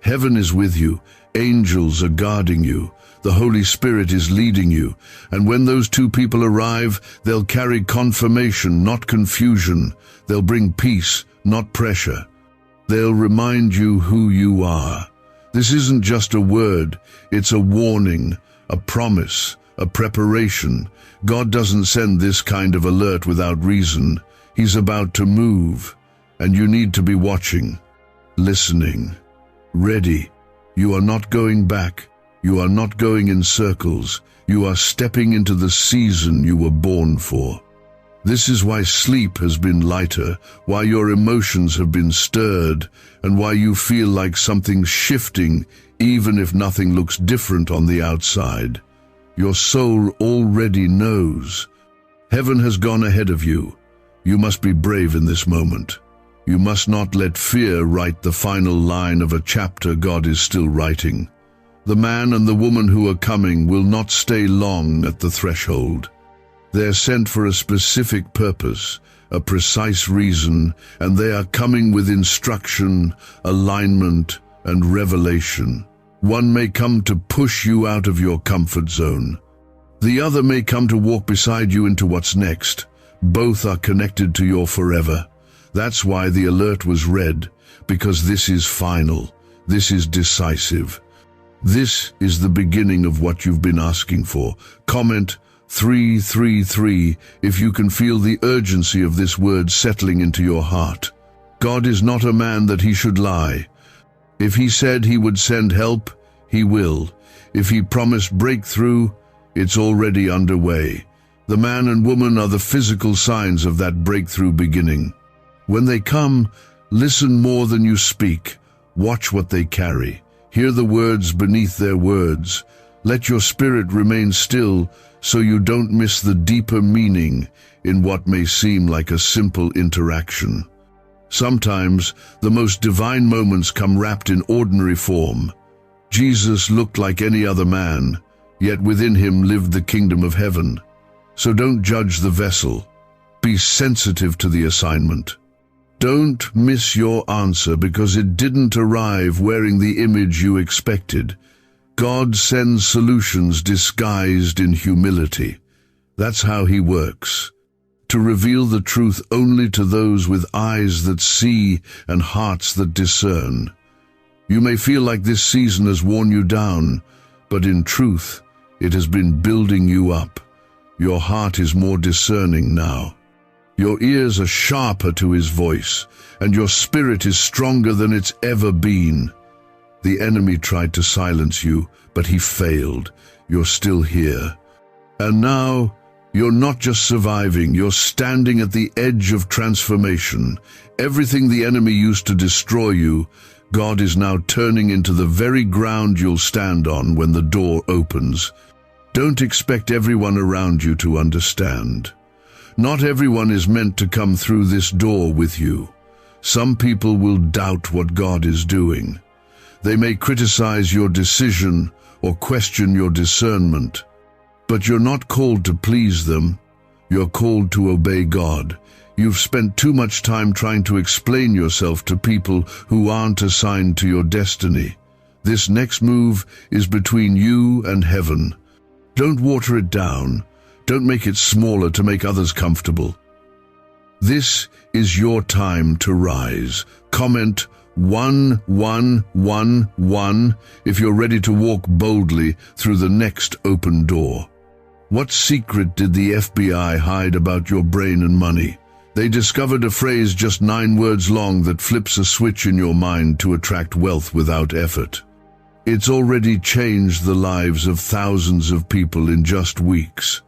Heaven is with you. Angels are guarding you. The Holy Spirit is leading you, and when those two people arrive, they'll carry confirmation, not confusion. They'll bring peace, not pressure. They'll remind you who you are. This isn't just a word, it's a warning, a promise, a preparation. God doesn't send this kind of alert without reason. He's about to move, and you need to be watching, listening, ready. You are not going back. You are not going in circles. You are stepping into the season you were born for. This is why sleep has been lighter, why your emotions have been stirred, and why you feel like something's shifting even if nothing looks different on the outside. Your soul already knows. Heaven has gone ahead of you. You must be brave in this moment. You must not let fear write the final line of a chapter God is still writing. The man and the woman who are coming will not stay long at the threshold. They're sent for a specific purpose, a precise reason, and they are coming with instruction, alignment, and revelation. One may come to push you out of your comfort zone. The other may come to walk beside you into what's next. Both are connected to your forever. That's why the alert was read, because this is final. This is decisive. This is the beginning of what you've been asking for. Comment 333 if you can feel the urgency of this word settling into your heart. God is not a man that he should lie. If he said he would send help, he will. If he promised breakthrough, it's already underway. The man and woman are the physical signs of that breakthrough beginning. When they come, listen more than you speak. Watch what they carry. Hear the words beneath their words. Let your spirit remain still so you don't miss the deeper meaning in what may seem like a simple interaction. Sometimes the most divine moments come wrapped in ordinary form. Jesus looked like any other man, yet within him lived the kingdom of heaven. So don't judge the vessel. Be sensitive to the assignment. Don't miss your answer because it didn't arrive wearing the image you expected. God sends solutions disguised in humility. That's how he works. To reveal the truth only to those with eyes that see and hearts that discern. You may feel like this season has worn you down, but in truth, it has been building you up. Your heart is more discerning now. Your ears are sharper to his voice, and your spirit is stronger than it's ever been. The enemy tried to silence you, but he failed. You're still here. And now, you're not just surviving, you're standing at the edge of transformation. Everything the enemy used to destroy you, God is now turning into the very ground you'll stand on when the door opens. Don't expect everyone around you to understand. Not everyone is meant to come through this door with you. Some people will doubt what God is doing. They may criticize your decision or question your discernment. But you're not called to please them. You're called to obey God. You've spent too much time trying to explain yourself to people who aren't assigned to your destiny. This next move is between you and heaven. Don't water it down. Don't make it smaller to make others comfortable. This is your time to rise. Comment 1111 if you're ready to walk boldly through the next open door. What secret did the FBI hide about your brain and money? They discovered a phrase just 9 words long that flips a switch in your mind to attract wealth without effort. It's already changed the lives of thousands of people in just weeks.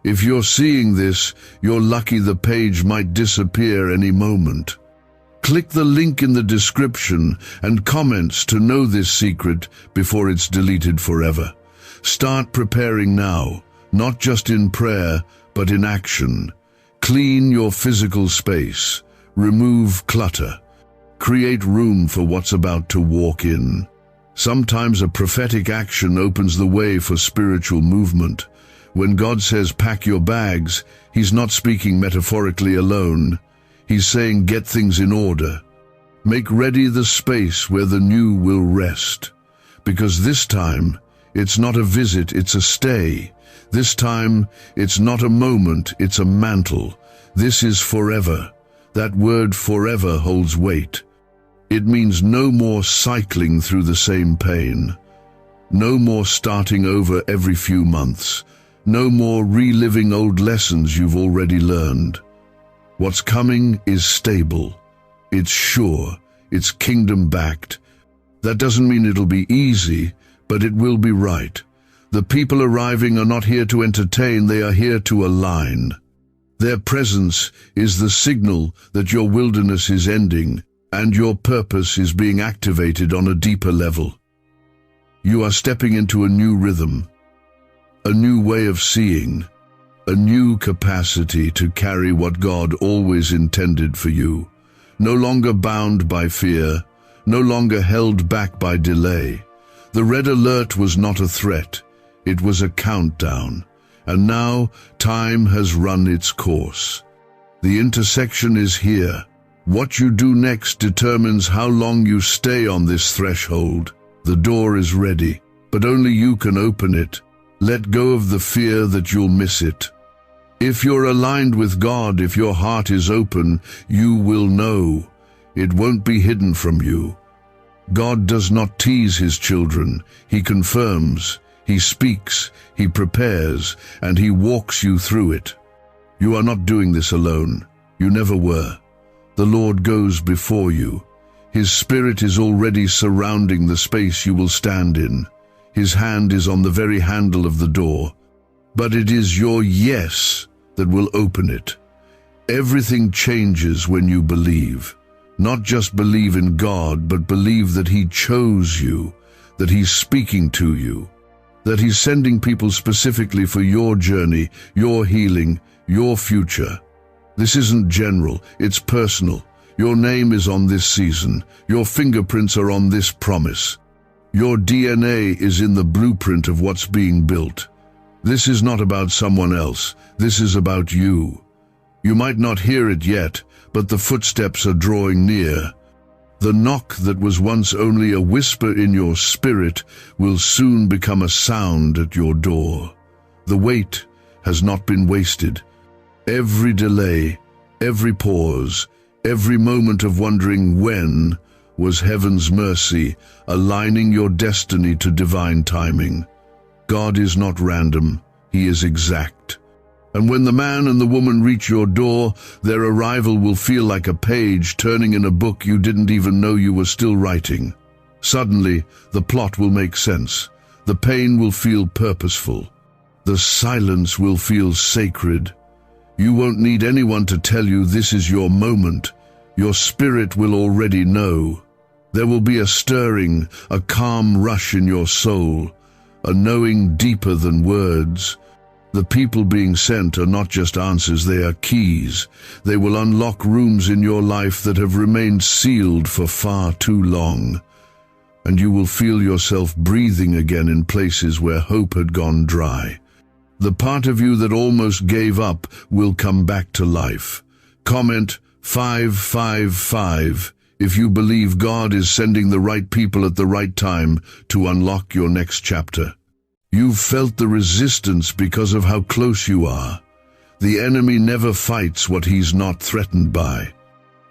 If you're seeing this, you're lucky the page might disappear any moment. Click the link in the description and comments to know this secret before it's deleted forever. Start preparing now, not just in prayer, but in action. Clean your physical space. Remove clutter. Create room for what's about to walk in. Sometimes a prophetic action opens the way for spiritual movement. When God says pack your bags, he's not speaking metaphorically alone. He's saying get things in order. Make ready the space where the new will rest. Because this time, it's not a visit, it's a stay. This time, it's not a moment, it's a mantle. This is forever. That word forever holds weight. It means no more cycling through the same pain. No more starting over every few months. No more reliving old lessons you've already learned. What's coming is stable. It's sure. It's kingdom-backed. That doesn't mean it'll be easy, but it will be right. The people arriving are not here to entertain, they are here to align. Their presence is the signal that your wilderness is ending and your purpose is being activated on a deeper level. You are stepping into a new rhythm, a new way of seeing, a new capacity to carry what God always intended for you. No longer bound by fear, no longer held back by delay. The red alert was not a threat, it was a countdown. And now time has run its course. The intersection is here. What you do next determines how long you stay on this threshold. The door is ready, but only you can open it. Let go of the fear that you'll miss it. If you're aligned with God, if your heart is open, you will know. It won't be hidden from you. God does not tease his children. He confirms, he speaks, he prepares, and he walks you through it. You are not doing this alone. You never were. The Lord goes before you. His Spirit is already surrounding the space you will stand in. His hand is on the very handle of the door. But it is your yes that will open it. Everything changes when you believe. Not just believe in God, but believe that he chose you, that he's speaking to you, that he's sending people specifically for your journey, your healing, your future. This isn't general, it's personal. Your name is on this season. Your fingerprints are on this promise. Your DNA is in the blueprint of what's being built. This is not about someone else. This is about you. You might not hear it yet, but the footsteps are drawing near. The knock that was once only a whisper in your spirit will soon become a sound at your door. The wait has not been wasted. Every delay, every pause, every moment of wondering when was heaven's mercy, aligning your destiny to divine timing. God is not random, he is exact. And when the man and the woman reach your door, their arrival will feel like a page turning in a book you didn't even know you were still writing. Suddenly, the plot will make sense. The pain will feel purposeful. The silence will feel sacred. You won't need anyone to tell you this is your moment. Your spirit will already know. There will be a stirring, a calm rush in your soul, a knowing deeper than words. The people being sent are not just answers, they are keys. They will unlock rooms in your life that have remained sealed for far too long. And you will feel yourself breathing again in places where hope had gone dry. The part of you that almost gave up will come back to life. Comment 555 if you believe God is sending the right people at the right time to unlock your next chapter. You've felt the resistance because of how close you are. The enemy never fights what he's not threatened by.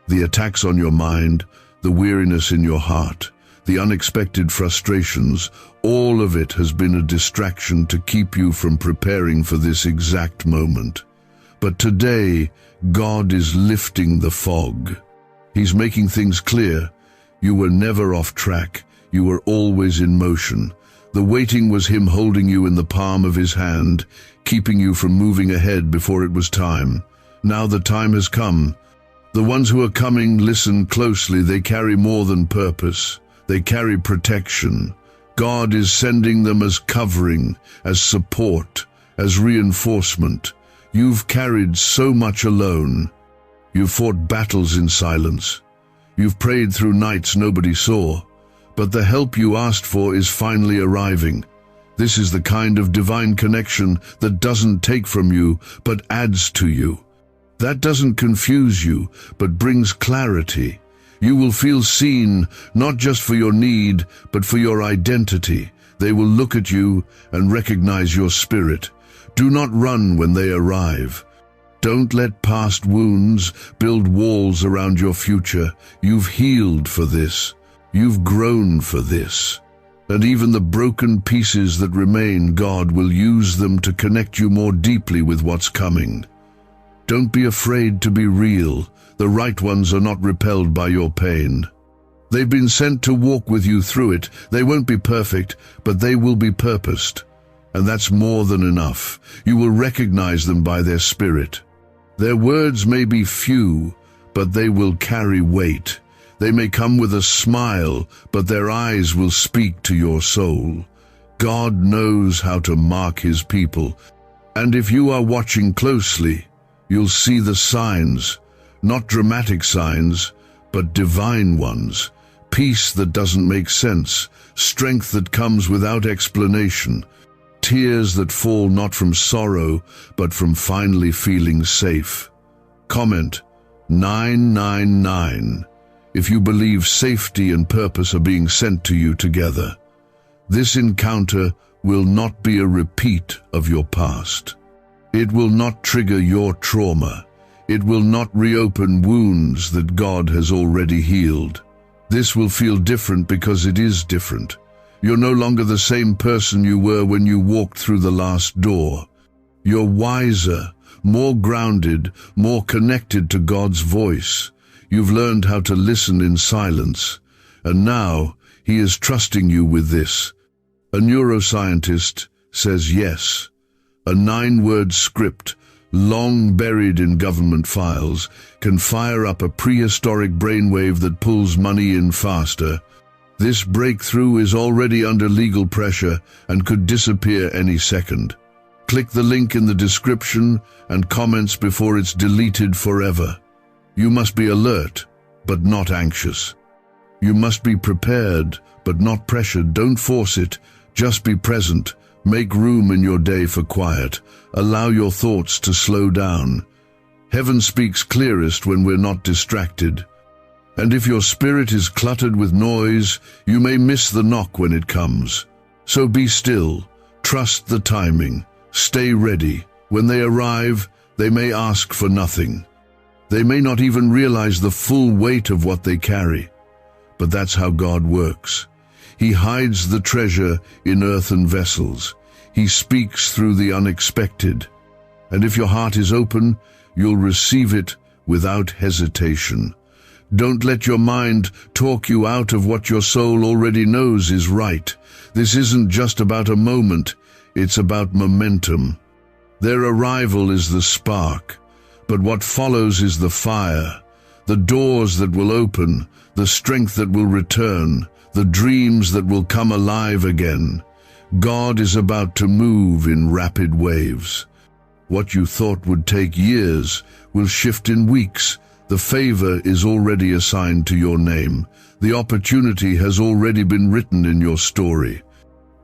The attacks on your mind, the weariness in your heart, the unexpected frustrations, all of it has been a distraction to keep you from preparing for this exact moment. But today, God is lifting the fog. He's making things clear. You were never off track. You were always in motion. The waiting was him holding you in the palm of his hand, keeping you from moving ahead before it was time. Now the time has come. The ones who are coming, listen closely. They carry more than purpose. They carry protection. God is sending them as covering, as support, as reinforcement. You've carried so much alone. You've fought battles in silence. You've prayed through nights nobody saw. But the help you asked for is finally arriving. This is the kind of divine connection that doesn't take from you, but adds to you. That doesn't confuse you, but brings clarity. You will feel seen, not just for your need, but for your identity. They will look at you and recognize your spirit. Do not run when they arrive. Don't let past wounds build walls around your future. You've healed for this. You've grown for this. And even the broken pieces that remain, God will use them to connect you more deeply with what's coming. Don't be afraid to be real. The right ones are not repelled by your pain. They've been sent to walk with you through it. They won't be perfect, but they will be purposed. And that's more than enough. You will recognize them by their spirit. Their words may be few, but they will carry weight. They may come with a smile, but their eyes will speak to your soul. God knows how to mark his people, and if you are watching closely, you'll see the signs, not dramatic signs, but divine ones. Peace that doesn't make sense, strength that comes without explanation, tears that fall not from sorrow, but from finally feeling safe. Comment 999 if you believe safety and purpose are being sent to you together. This encounter will not be a repeat of your past. It will not trigger your trauma. It will not reopen wounds that God has already healed. This will feel different because it is different. You're no longer the same person you were when you walked through the last door. You're wiser, more grounded, more connected to God's voice. You've learned how to listen in silence, and now he is trusting you with this. A neuroscientist says yes. A 9-word script, long buried in government files, can fire up a prehistoric brainwave that pulls money in faster. This breakthrough is already under legal pressure and could disappear any second. Click the link in the description and comments before it's deleted forever. You must be alert, but not anxious. You must be prepared, but not pressured. Don't force it. Just be present. Make room in your day for quiet. Allow your thoughts to slow down. Heaven speaks clearest when we're not distracted. And if your spirit is cluttered with noise, you may miss the knock when it comes. So be still. Trust the timing. Stay ready. When they arrive, they may ask for nothing. They may not even realize the full weight of what they carry. But that's how God works. He hides the treasure in earthen vessels. He speaks through the unexpected. And if your heart is open, you'll receive it without hesitation. Don't let your mind talk you out of what your soul already knows is right. This isn't just about a moment, it's about momentum. Their arrival is the spark, but what follows is the fire, the doors that will open, the strength that will return, the dreams that will come alive again. God is about to move in rapid waves. What you thought would take years will shift in weeks. The favor is already assigned to your name. The opportunity has already been written in your story.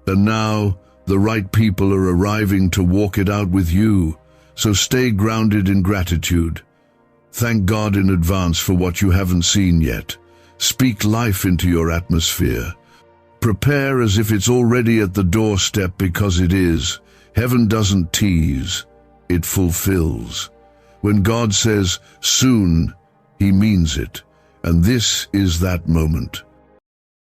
And now, the right people are arriving to walk it out with you. So stay grounded in gratitude. Thank God in advance for what you haven't seen yet. Speak life into your atmosphere. Prepare as if it's already at the doorstep, because it is. Heaven doesn't tease, it fulfills. When God says soon, he means it. And this is that moment.